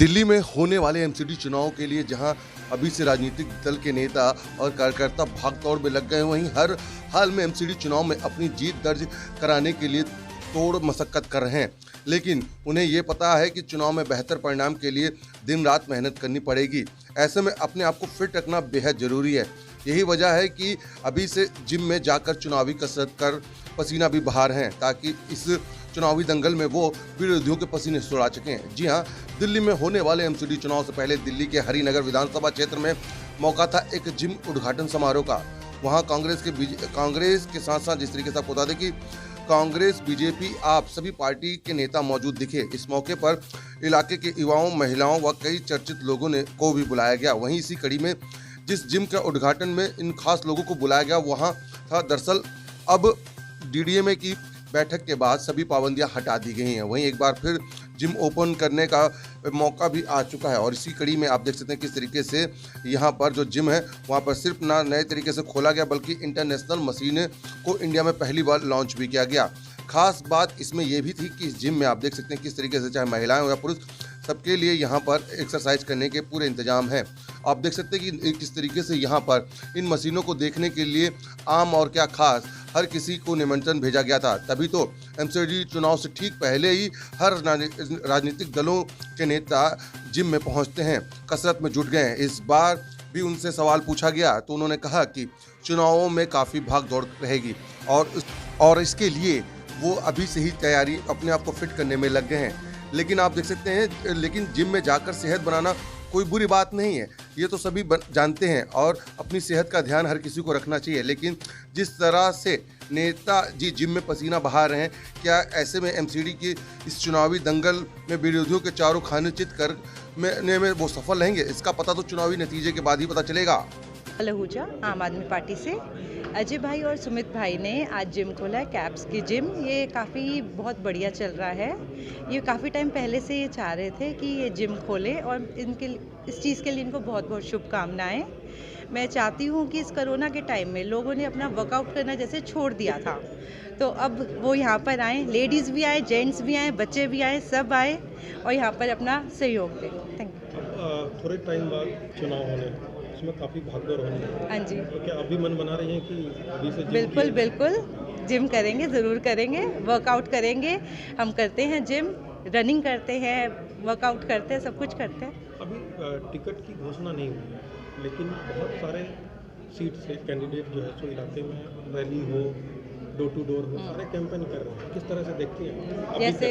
दिल्ली में होने वाले एमसीडी चुनाव के लिए जहां अभी से राजनीतिक दल के नेता और कार्यकर्ता भागदौड़ में लग गए, वहीं हर हाल में एमसीडी चुनाव में अपनी जीत दर्ज कराने के लिए तोड़ मशक्कत कर रहे हैं। लेकिन उन्हें ये पता है कि चुनाव में बेहतर परिणाम के लिए दिन रात मेहनत करनी पड़ेगी। ऐसे में अपने आप को फिट रखना बेहद ज़रूरी है। यही वजह है कि अभी से जिम में जाकर चुनावी कसरत कर पसीना भी बहा रहे हैं, ताकि इस चुनावी दंगल में वो विरोधियों के पसीने छुड़ा सकें। जी हां, दिल्ली में होने वाले एमसीडी चुनाव से पहले दिल्ली के हरिनगर विधानसभा क्षेत्र में मौका था एक जिम उद्घाटन समारोह का। वहां कांग्रेस के साथ साथ, जिस तरीके से आपको बता दें कि कांग्रेस, बीजेपी, आप सभी पार्टी के नेता मौजूद दिखे। इस मौके पर इलाके के युवाओं, महिलाओं व कई चर्चित लोगों को भी बुलाया गया। वहीं इसी कड़ी में जिस जिम के उद्घाटन में इन खास लोगों को बुलाया गया, वहां था दरअसल अब डीडीएमए की बैठक के बाद सभी पाबंदियां हटा दी गई हैं। वहीं एक बार फिर जिम ओपन करने का मौका भी आ चुका है और इसी कड़ी में आप देख सकते हैं किस तरीके से यहाँ पर जो जिम है वहाँ पर सिर्फ ना नए तरीके से खोला गया, बल्कि इंटरनेशनल मशीनें को इंडिया में पहली बार लॉन्च भी किया गया। खास बात इसमें यह भी थी कि इस जिम में आप देख सकते हैं किस तरीके से चाहे महिलाएं हो या पुरुष, सबके लिए यहाँ पर एक्सरसाइज करने के पूरे इंतजाम हैं। आप देख सकते हैं कि किस तरीके से यहाँ पर इन मशीनों को देखने के लिए आम और क्या खास हर किसी को निमंत्रण भेजा गया था। तभी तो एमसीडी चुनाव से ठीक पहले ही हर राजनीतिक दलों के नेता जिम में पहुँचते हैं, कसरत में जुट गए हैं। इस बार भी उनसे सवाल पूछा गया तो उन्होंने कहा कि चुनावों में काफ़ी भाग दौड़ रहेगी और इसके लिए वो अभी से ही तैयारी अपने आप को फिट करने में लग गए हैं। लेकिन आप देख सकते हैं, लेकिन जिम में जाकर सेहत बनाना कोई बुरी बात नहीं है, ये तो सभी जानते हैं और अपनी सेहत का ध्यान हर किसी को रखना चाहिए। लेकिन जिस तरह से नेता जी जिम में पसीना बहा रहे हैं, क्या ऐसे में एमसीडी की इस चुनावी दंगल में विरोधियों के चारों खाने चित करने में वो सफल रहेंगे? इसका पता तो चुनावी नतीजे के बाद ही पता चलेगा। लहूजा आम आदमी पार्टी से अजय भाई और सुमित भाई ने आज जिम खोला है, कैप्स की जिम। ये काफ़ी बहुत बढ़िया चल रहा है। ये काफ़ी टाइम पहले से ये चाह रहे थे कि ये जिम खोले और इस चीज़ के लिए इनको बहुत बहुत शुभकामनाएं। मैं चाहती हूँ कि इस कोरोना के टाइम में लोगों ने अपना वर्कआउट करना जैसे छोड़ दिया था, तो अब वो यहाँ पर आए, लेडीज़ भी आए, जेंट्स भी आए, बच्चे भी आए, सब आए और यहाँ पर अपना सहयोग दें। Thank you. थोड़े टाइम बाद चुनाव होने, उसमें काफ़ी भागदौड़ होनी है। हाँ जी, तो क्या अभी मन बना रही हैं कि अभी से बिल्कुल जिम करेंगे, ज़रूर करेंगे, वर्कआउट करेंगे। हम करते हैं जिम, रनिंग करते हैं, वर्कआउट करते हैं, सब कुछ करते हैं। अभी टिकट की घोषणा नहीं हुई है, लेकिन बहुत सारे सीट से कैंडिडेट जो है सो इलाके में रैली हो, डोर टू डोर हो, सारे कैंपेन कर रहे हैं। किस तरह से देखती हैं? जैसे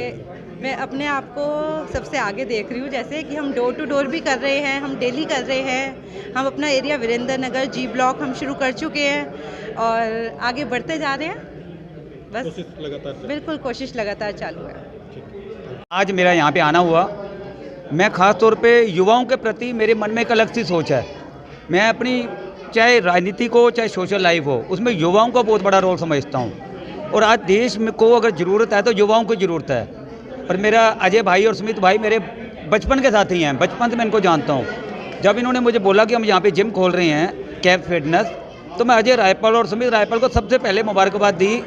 मैं अपने आप को सबसे आगे देख रही हूँ, जैसे कि हम डोर टू डोर भी कर रहे हैं, हम डेली कर रहे हैं। हम अपना एरिया वीरेंद्र नगर जी ब्लॉक हम शुरू कर चुके हैं और आगे बढ़ते जा रहे हैं। बस कोशिश लगातार बिल्कुल कोशिश लगातार चालू है। आज मेरा यहाँ पे आना हुआ, मैं ख़ास तौर पे युवाओं के प्रति मेरे मन में एक अलग सी सोच है। मैं अपनी चाहे राजनीति को चाहे सोशल लाइफ हो, उसमें युवाओं का बहुत बड़ा रोल समझता हूँ और आज देश में को अगर ज़रूरत है तो युवाओं को ज़रूरत है। और मेरा अजय भाई और सुमित भाई मेरे बचपन के साथी हैं, बचपन से मैं इनको जानता हूँ। जब इन्होंने मुझे बोला कि हम यहाँ पे जिम खोल रहे हैं कैप फिटनेस, तो मैं अजय रायपाल और सुमित रायपाल को सबसे पहले मुबारकबाद दी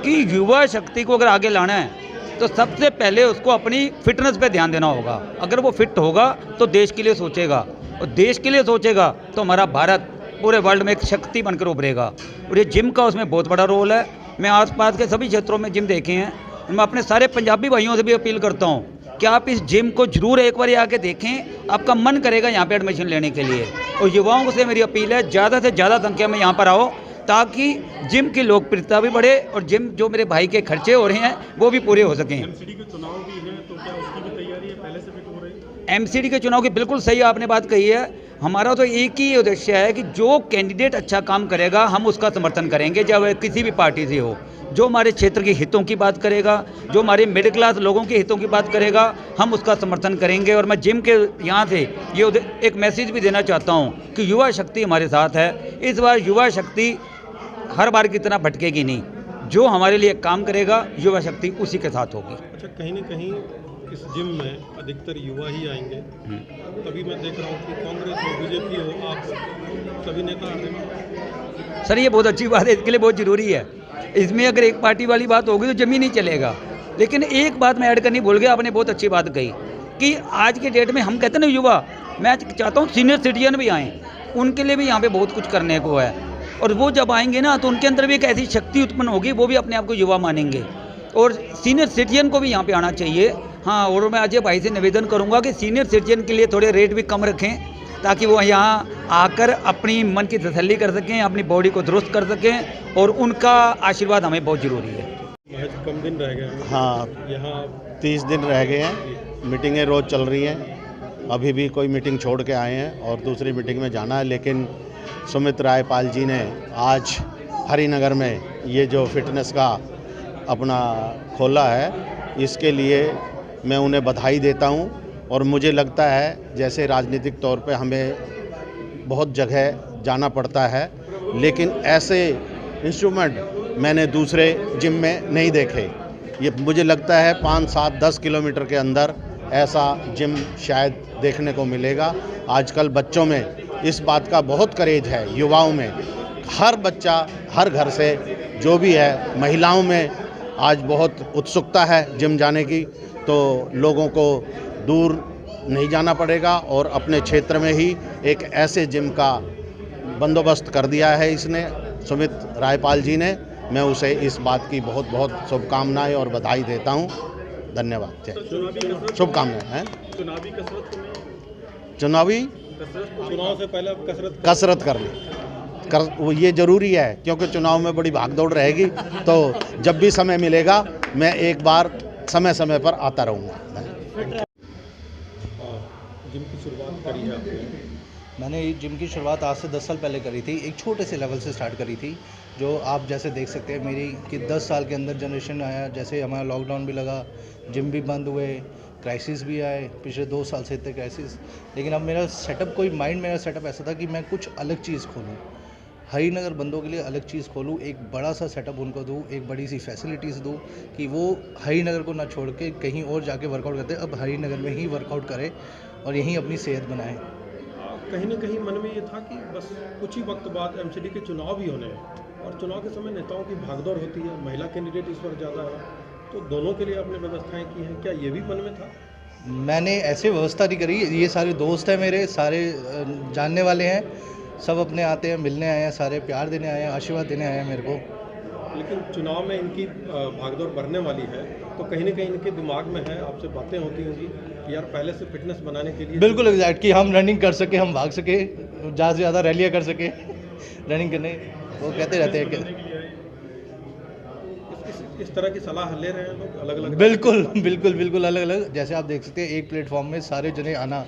कि युवा शक्ति को अगर आगे लाना है तो सबसे पहले उसको अपनी फिटनेस पे ध्यान देना होगा। अगर वो फिट होगा तो देश के लिए सोचेगा और देश के लिए सोचेगा तो हमारा भारत पूरे वर्ल्ड में एक शक्ति बनकर उभरेगा। और ये जिम का उसमें बहुत बड़ा रोल है। मैं आसपास के सभी क्षेत्रों में जिम देखे हैं। मैं अपने सारे पंजाबी भाइयों से भी अपील करता हूँ कि आप इस जिम को जरूर एक बार आके देखें, आपका मन करेगा यहाँ पे एडमिशन लेने के लिए। और युवाओं से मेरी अपील है, ज़्यादा से ज़्यादा संख्या में यहाँ पर आओ, ताकि जिम की लोकप्रियता भी बढ़े और जिम जो मेरे भाई के खर्चे हो रहे हैं वो भी पूरे हो सकें। एमसीडी के चुनाव भी हैं, तो क्या उसकी भी तैयारी है, पहले से फिट हो रही है? एमसीडी के चुनाव की बिल्कुल सही आपने बात कही है। हमारा तो एक ही उद्देश्य है कि जो कैंडिडेट अच्छा काम करेगा हम उसका समर्थन करेंगे, चाहे किसी भी पार्टी से हो। जो हमारे क्षेत्र के हितों की बात करेगा, जो हमारे मिडिल क्लास लोगों के हितों की बात करेगा, हम उसका समर्थन करेंगे। और मैं जिम के यहाँ से ये एक मैसेज भी देना चाहता हूँ कि युवा शक्ति हमारे साथ है। इस बार युवा शक्ति हर बार की तरह भटकेगी नहीं, जो हमारे लिए काम करेगा युवा शक्ति उसी के साथ होगी। अच्छा, कहीं ना कहीं इस जिम में अधिकतर युवा ही आएंगे, तभी मैं देख रहा हूँ कि कांग्रेस हो, बीजेपी हो, आप सभी नेता आ रहे हैं। सर ये बहुत अच्छी बात है, इसके लिए बहुत ज़रूरी है। इसमें अगर एक पार्टी वाली बात होगी तो जमी नहीं चलेगा। लेकिन एक बात मैं ऐड करनी भूल गया, आपने बहुत अच्छी बात कही कि आज के डेट में हम कहते हैं ना युवा, मैं चाहता हूँ सीनियर सिटीजन भी आएँ, उनके लिए भी यहाँ पे बहुत कुछ करने को है। और वो जब आएंगे ना तो उनके अंदर भी एक ऐसी शक्ति उत्पन्न होगी, वो भी अपने आप को युवा मानेंगे। और सीनियर सिटीजन को भी यहाँ पे आना चाहिए। हाँ, और मैं अजय भाई से निवेदन करूँगा कि सीनियर सिटीजन के लिए थोड़े रेट भी कम रखें, ताकि वो यहाँ आकर अपनी मन की तसल्ली कर सकें, अपनी बॉडी को दुरुस्त कर सकें, और उनका आशीर्वाद हमें बहुत ज़रूरी है। महज कम दिन रह गए हैं हाँ, यहाँ। 30 दिन रह गए हैं। मीटिंगें रोज़ चल रही हैं। अभी भी कोई मीटिंग छोड़ के आए हैं और दूसरी मीटिंग में जाना है। लेकिन सुमित रायपाल जी ने आज हरिनगर में ये जो फिटनेस का अपना खोला है, इसके लिए मैं उन्हें बधाई देता हूँ। और मुझे लगता है जैसे राजनीतिक तौर पे हमें बहुत जगह जाना पड़ता है, लेकिन ऐसे इंस्ट्रूमेंट मैंने दूसरे जिम में नहीं देखे। ये मुझे लगता है 5, 7, 10 किलोमीटर के अंदर ऐसा जिम शायद देखने को मिलेगा। आजकल बच्चों में इस बात का बहुत क्रेज है, युवाओं में, हर बच्चा, हर घर से जो भी है, महिलाओं में आज बहुत उत्सुकता है जिम जाने की। तो लोगों को दूर नहीं जाना पड़ेगा और अपने क्षेत्र में ही एक ऐसे जिम का बंदोबस्त कर दिया है इसने, सुमित रायपाल जी ने। मैं उसे इस बात की बहुत बहुत शुभकामनाएं और बधाई देता हूं। धन्यवाद। शुभकामनाएं हैं। चुनावी कसरत चुनावी चुनाव से पहले कसरत कर ली वो ये ज़रूरी है, क्योंकि चुनाव में बड़ी भागदौड़ रहेगी। तो जब भी समय मिलेगा मैं एक बार समय समय पर आता रहूँगा। जिम की शुरुआत करी है आपने? मैंने ये जिम की शुरुआत आज से 10 साल पहले करी थी। एक छोटे से लेवल से स्टार्ट करी थी, जो आप जैसे देख सकते हैं मेरी कि 10 साल के अंदर जनरेशन आया। जैसे हमारा लॉकडाउन भी लगा, जिम भी बंद हुए, क्राइसिस भी आए, पिछले 2 साल से इतने क्राइसिस। लेकिन अब मेरा सेटअप मेरा सेटअप ऐसा था कि मैं कुछ अलग चीज़ खोलूँ, हरिनगर बंदों के लिए अलग चीज़ खोलूँ, एक बड़ा सा सेटअप उनको दूँ, एक बड़ी सी फैसिलिटीज़ दूँ कि वो हरिनगर को ना छोड़ के कहीं और जाके वर्कआउट करते, अब हरिनगर में ही वर्कआउट करें और यहीं अपनी सेहत बनाएं। कहीं ना कहीं मन में ये था कि बस कुछ ही वक्त बाद एमसीडी के चुनाव भी होने हैं, और चुनाव के समय नेताओं की भागदौड़ होती है, महिला कैंडिडेट इस वक्त ज़्यादा है, तो दोनों के लिए आपने व्यवस्थाएं की हैं, क्या ये भी मन में था? मैंने ऐसे व्यवस्था नहीं करी। ये सारे दोस्त हैं मेरे, सारे जानने वाले हैं, सब अपने आते हैं, मिलने आए हैं, सारे प्यार देने आए हैं, आशीर्वाद देने आए हैं मेरे को। लेकिन चुनाव में इनकी भागदौड़ बढ़ने वाली है, तो कहीं ना कहीं इनके दिमाग में है, आपसे बातें होती होंगी कि यार पहले से फिटनेस बनाने के लिए। बिल्कुल एग्जैक्ट, कि हम रनिंग कर सके, हम भाग सके, ज़्यादा से ज़्यादा रैलियाँ कर सके रनिंग करने, वो कहते रहते हैं कि इस तरह की सलाह ले रहे हैं लोग अलग अलग। बिल्कुल अलग अलग। जैसे आप देख सकते हैं एक प्लेटफॉर्म में सारे जने आना,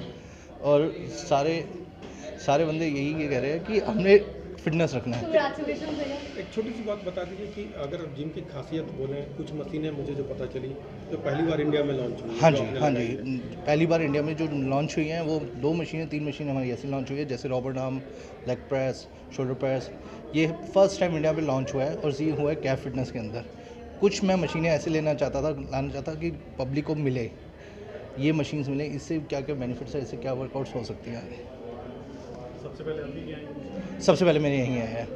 और सारे बंदे यही कह रहे हैं कि हमने फिटनेस रखना है। एक छोटी सी बात बता दीजिए कि अगर जिम की खासियत बोलें, कुछ मशीनें मुझे जो पता चली जो पहली बार इंडिया में लॉन्च हुई। हाँ जी, पहली बार इंडिया में जो लॉन्च हुई हैं वो 2 मशीनें 3 मशीनें हमारी ऐसी लॉन्च हुई है, जैसे Robert arm, leg press, shoulder press. ये फर्स्ट टाइम इंडिया में लॉन्च हुआ है और ये हुआ है कैफ फिटनेस के अंदर। कुछ मैं मशीनें ऐसे लाना चाहता कि पब्लिक को मिले, ये मशीन्स मिले, इससे क्या क्या बेनिफिट्स है, इससे क्या वर्कआउट्स हो सकती हैं। सबसे पहले अभी क्या है? सबसे पहले मेरे यहीं आया है।